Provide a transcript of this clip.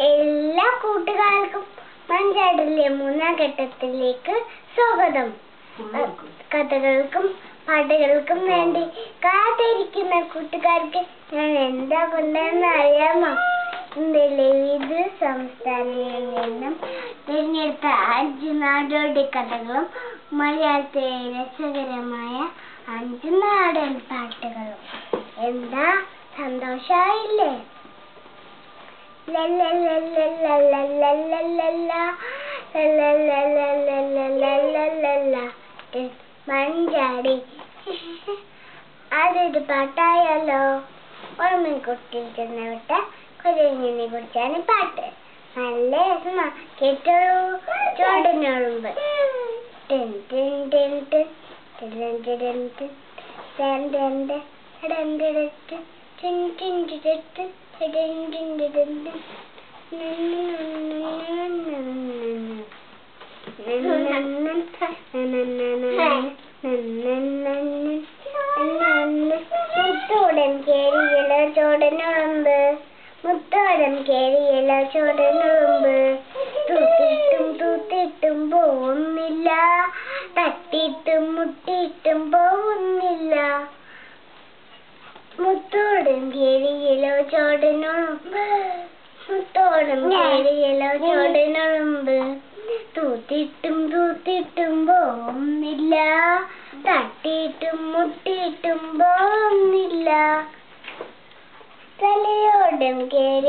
എല്ലാ കൂട്ടുകാർക്കും മഞ്ചാടിലെ മൂന്നാം ഘട്ടത്തിലേക്ക് സ്വാഗതം. കഥകൾക്കും പാട്ടുകൾക്കും വേണ്ടി കാത്തിരിക്കുന്ന കൂട്ടുകാർക്ക് ഞാൻ എന്താ കൊണ്ടുവന്ന് അറിയാമോ? ഇന്ത്യയിലെ വിവിധ സംസ്ഥാനങ്ങളിൽ നിന്നും തിരഞ്ഞെടുത്ത 5 നാടോടി കഥകളും മലയാളത്തിലെ രസകരമായ 5 നാടൻ പാട്ടുകളും. എന്താ സന്തോഷായില്ലേ? മഞ്ചാടി അതൊരു പാട്ടായാലോ? ഓർമ്മക്കുട്ടിയിൽ ചെന്ന് വിട്ട കുരങ്ങിനെ കുറിച്ചാണ് പാട്ട്. നല്ല രസമാ, കേട്ടോളൂ. ചോടനുറുമ്പ്. മുത്തോടൻ കേറിയല ചോടനുറുമ്പ്, മുത്തോടൻ കേറിയല ചോടനുറുമ്പ്. തൂത്തിട്ടും പോകുന്നില്ല, തട്ടിയിട്ടും മുട്ടിയിട്ടും പോകുന്നില്ല. മുത്തോടൻ കേറിയലോ ചോടനുറുമ്പ്, മുത്തോടൻ കേറിയലോ ചോടനുറുമ്പ്. തൂത്തിട്ടും പോകുന്നില്ല, തട്ടിയിട്ടും മുട്ടിയിട്ടും പോകുന്നില്ല. തലയോടം കേറി